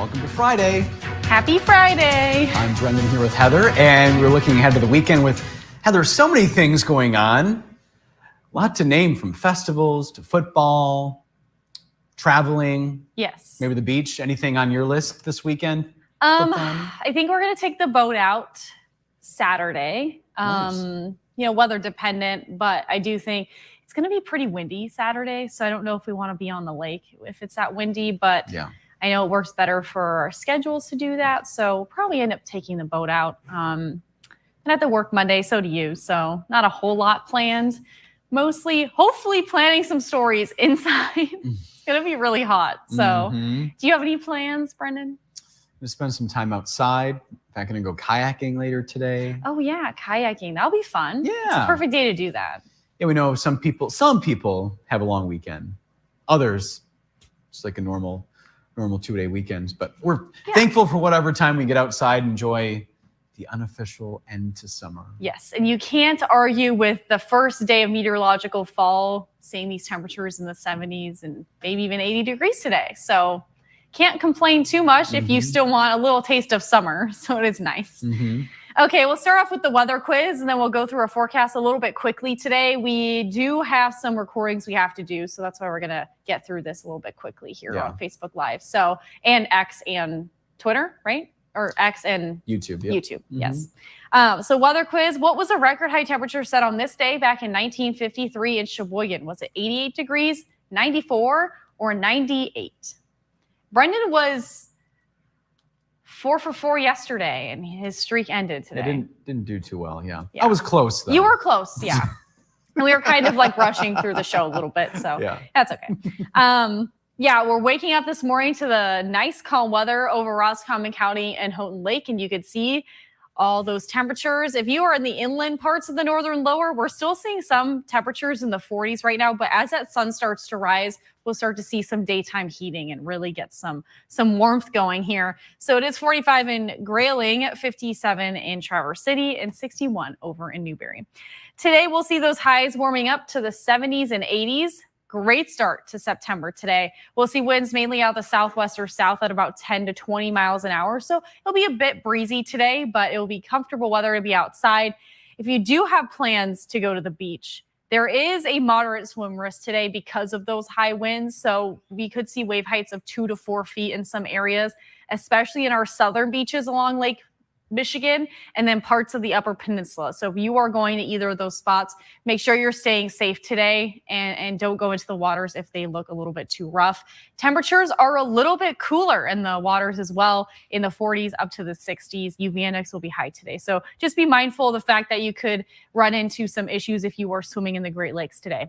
Welcome to Friday. Happy Friday. I'm Brendan here with Heather, and we're looking ahead to the weekend with Heather. So many things going on. A lot to name, from festivals to football, traveling. Yes. Maybe the beach. Anything on your list this weekend? I think we're going to take the boat out Saturday. Nice. Weather dependent, but I do think it's going to be pretty windy Saturday. So I don't know if we want to be on the lake if it's that windy, but Yeah. I know it works better for our schedules to do that. So we'll probably end up taking the boat out. And I have to work Monday, so do you. So not a whole lot planned. Mostly, hopefully planning some stories inside. It's going to be really hot. So do you have any plans, Brendan? I'm going to spend some time outside. In fact, I'm going to go kayaking later today. Oh, yeah, kayaking. That'll be fun. Yeah. It's a perfect day to do that. Yeah, we know some people have a long weekend. Others, it's like a normal 2-day weekends. But we're thankful for whatever time we get outside and enjoy the unofficial end to summer. Yes, and you can't argue with the first day of meteorological fall, seeing these temperatures in the 70s and maybe even 80 degrees today. So can't complain too much if you still want a little taste of summer. So it is nice. Okay, we'll start off with the weather quiz, and then we'll go through our forecast a little bit quickly today. We do have some recordings we have to do, so that's why we're going to get through this a little bit quickly here on Facebook Live. So, and X and Twitter, right? Or X and YouTube. YouTube, yes. So weather quiz, what was a record high temperature set on this day back in 1953 in Sheboygan? Was it 88 degrees, 94, or 98? Brendan was 4 for 4 yesterday, and his streak ended today. I didn't do too well, yeah. I was close, though. You were close, yeah. And we were kind of like rushing through the show a little bit, so that's okay. We're waking up this morning to the nice calm weather over Roscommon County and Houghton Lake, and you could see all those temperatures. If you are in the inland parts of the northern lower, we're still seeing some temperatures in the 40s right now, but as that sun starts to rise, we'll start to see some daytime heating and really get some warmth going here. So it is 45 in Grayling, 57 in Traverse City, and 61 over in Newberry. Today, we'll see those highs warming up to the 70s and 80s. Great start to September today. We'll see winds mainly out the southwest or south at about 10 to 20 miles an hour. So it'll be a bit breezy today, but it will be comfortable weather to be outside. If you do have plans to go to the beach, there is a moderate swim risk today because of those high winds. So we could see wave heights of 2 to 4 feet in some areas, especially in our southern beaches along Lake Michigan and then parts of the Upper Peninsula. So if you are going to either of those spots, make sure you're staying safe today and don't go into the waters if they look a little bit too rough. Temperatures are a little bit cooler in the waters as well, in the 40s up to the 60s. UV index will be high today. So just be mindful of the fact that you could run into some issues if you are swimming in the Great Lakes today.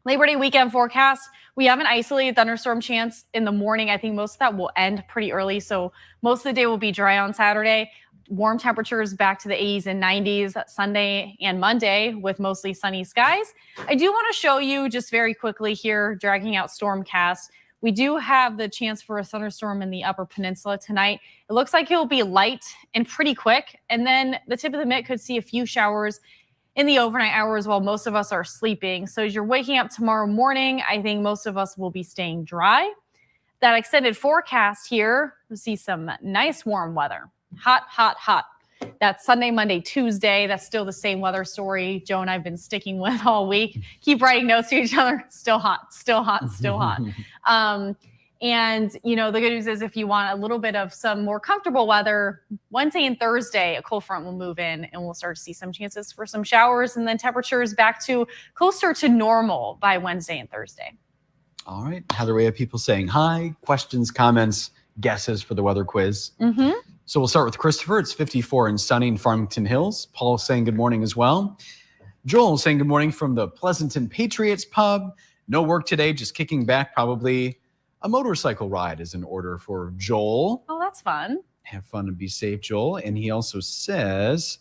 Labor Day weekend forecast, we have an isolated thunderstorm chance in the morning. I think most of that will end pretty early, so most of the day will be dry on Saturday. Warm temperatures back to the 80s and 90s Sunday and Monday with mostly sunny skies. I do want to show you just very quickly here, dragging out Stormcast. We do have the chance for a thunderstorm in the Upper Peninsula tonight. It looks like it will be light and pretty quick, and then the tip of the mitt could see a few showers in the overnight hours while most of us are sleeping. So as you're waking up tomorrow morning, I think most of us will be staying dry. That extended forecast here, we'll see some nice warm weather. Hot, hot, hot. That's Sunday, Monday, Tuesday. That's still the same weather story Joe and I've been sticking with all week. Keep writing notes to each other. Still hot, still hot, still hot. And, the good news is if you want a little bit of some more comfortable weather, Wednesday and Thursday, a cold front will move in and we'll start to see some chances for some showers and then temperatures back to closer to normal by Wednesday and Thursday. All right. Heather, we have people saying hi, questions, comments, guesses for the weather quiz. So we'll start with Christopher. It's 54 and sunny in Farmington Hills. Paul saying good morning as well. Joel saying good morning from the Pleasanton Patriots pub. No work today, just kicking back. Probably a motorcycle ride is in order for Joel. Oh, that's fun. Have fun and be safe, Joel. And he also says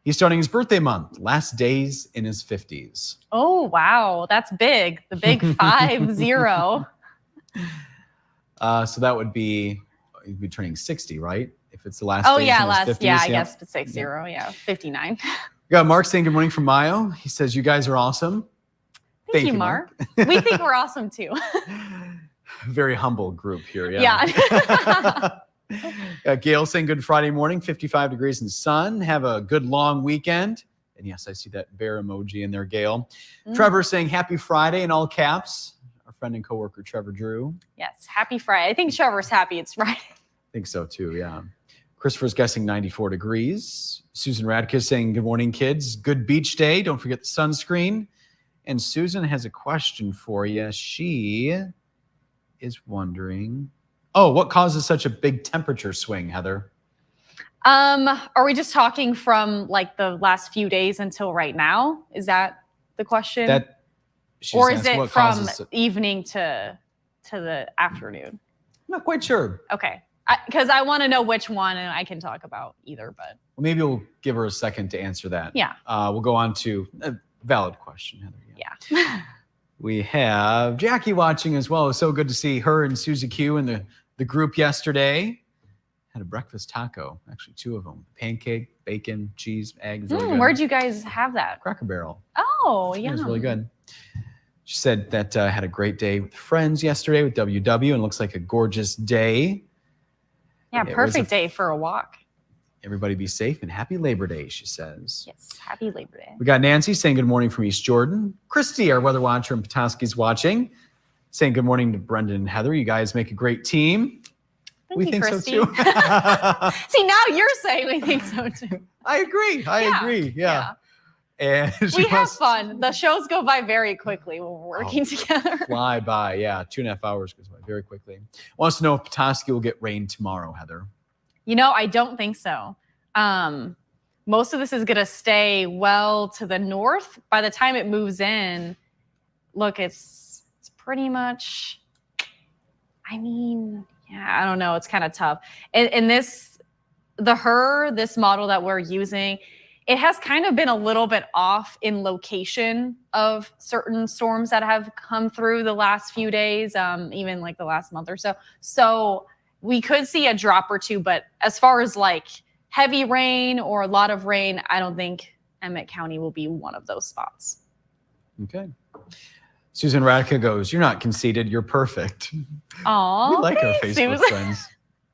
he's starting his birthday month, last days in his 50s. Oh, wow. That's big. The big 50. So that would be, he'd be turning 60, right? If it's the last Oh, days yeah, in his 50s. I guess it's 60, yeah, 59. We got Mark saying good morning from Mayo. He says, you guys are awesome. Thank you, Mark. We think we're awesome, too. Very humble group here. Yeah. Gail saying good Friday morning, 55 degrees and sun. Have a good long weekend. And yes, I see that bear emoji in there, Gail. Trevor saying happy Friday in all caps. Our friend and coworker, Trevor Drew. Yes, happy Friday. I think Trevor's happy it's Friday. I think so too, yeah. Christopher's guessing 94 degrees. Susan Radke saying good morning, kids. Good beach day. Don't forget the sunscreen. And Susan has a question for you. She is wondering, what causes such a big temperature swing, Heather? Are we just talking from like the last few days until right now? Is that the question? Or is it from evening to the afternoon? I'm not quite sure. Okay. Because I want to know which one, and I can talk about either. But maybe we'll give her a second to answer that. Yeah. We'll go on to a valid question, Heather. Yeah. We have Jackie watching as well. It was so good to see her and Susie Q in the group yesterday. Had a breakfast taco, actually 2 of them. Pancake, bacon, cheese, eggs. Really where'd you guys have that? Cracker Barrel. Oh, yeah. It was really good. She said that had a great day with friends yesterday with WW, and looks like a gorgeous day. Yeah, perfect day for a walk. Everybody be safe and happy Labor Day, she says. Yes, happy Labor Day. We got Nancy saying good morning from East Jordan. Christy, our weather watcher in Petoskey's watching, saying good morning to Brendan and Heather. You guys make a great team. We think Christy. So too. See, now you're saying we think so too. I agree. I agree. Yeah. And we have fun. The shows go by very quickly when we're working together. Fly by. Yeah. 2.5 hours goes by very quickly. Wants to know if Petoskey will get rain tomorrow, Heather. I don't think so. Most of this is going to stay well to the north. By the time it moves in, look, it's pretty much, I don't know. It's kind of tough. And this model that we're using, it has kind of been a little bit off in location of certain storms that have come through the last few days, even like the last month or so. So we could see a drop or two, but as far as like heavy rain or a lot of rain, I don't think Emmett County will be one of those spots. Okay. Susan Radke goes, you're not conceited, you're perfect. Aw, we like our Facebook friends,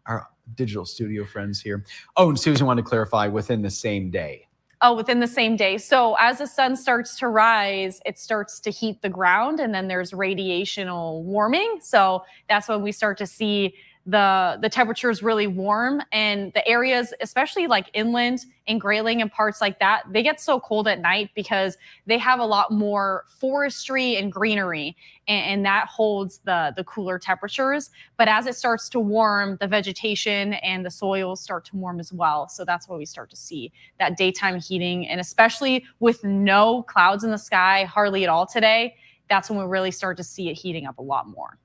our digital studio friends here. Oh, and Susan wanted to clarify within the same day. Oh, within the same day. So as the sun starts to rise, it starts to heat the ground, and then there's radiational warming. So that's when we start to see the temperatures really warm, and the areas, especially like inland and Grayling and parts like that, they get so cold at night because they have a lot more forestry and greenery, and that holds the cooler temperatures. But as it starts to warm, the vegetation and the soils start to warm as well. So that's why we start to see that daytime heating, and especially with no clouds in the sky, hardly at all today, that's when we really start to see it heating up a lot more.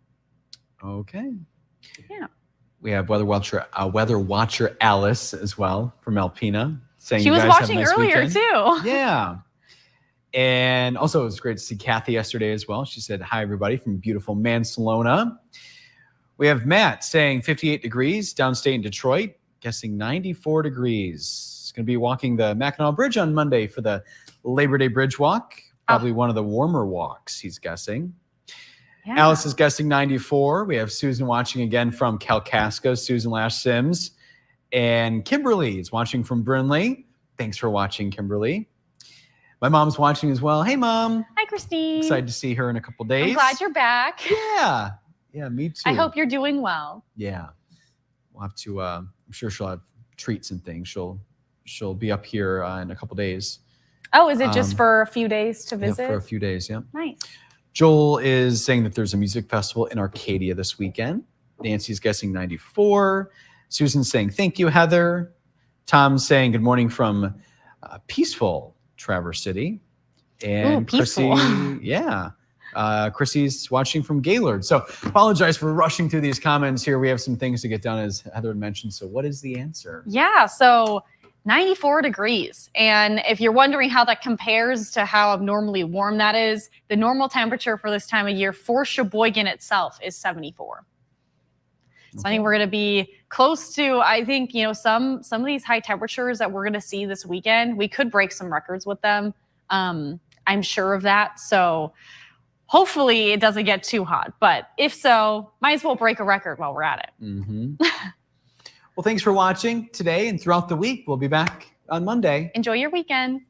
Okay. Yeah. We have weather watcher Alice as well from Alpena saying she was watching earlier weekend. Too. Yeah. And also it was great to see Kathy yesterday as well. She said, hi, everybody from beautiful Mansalona. We have Matt saying 58 degrees downstate in Detroit, guessing 94 degrees. He's going to be walking the Mackinac Bridge on Monday for the Labor Day Bridge Walk. Probably one of the warmer walks, he's guessing. Yeah. Alice is guessing 94. We have Susan watching again from Kalkaska, Susan Lash Sims. And Kimberly is watching from Brinley. Thanks for watching, Kimberly. My mom's watching as well. Hey, Mom. Hi, Christine. Excited to see her in a couple days. I'm glad you're back. Yeah. Yeah, me too. I hope you're doing well. Yeah. We'll have to, I'm sure she'll have treats and things. She'll be up here in a couple days. Oh, is it just for a few days to visit? Yeah, for a few days, yeah. Nice. Joel is saying that there's a music festival in Arcadia this weekend. Nancy's guessing 94. Susan's saying, thank you, Heather. Tom's saying good morning from peaceful Traverse City. And peaceful. Chrissy's watching from Gaylord. So apologize for rushing through these comments here. We have some things to get done, as Heather mentioned. So what is the answer? Yeah, so 94 degrees. And if you're wondering how that compares to how abnormally warm that is, the normal temperature for this time of year for Sheboygan itself is 74. So I think we're going to be close to, I think, some of these high temperatures that we're going to see this weekend, we could break some records with them. I'm sure of that. So Hopefully it doesn't get too hot, but if so, might as well break a record while we're at it. Mm-hmm. Well, thanks for watching today and throughout the week. We'll be back on Monday. Enjoy your weekend.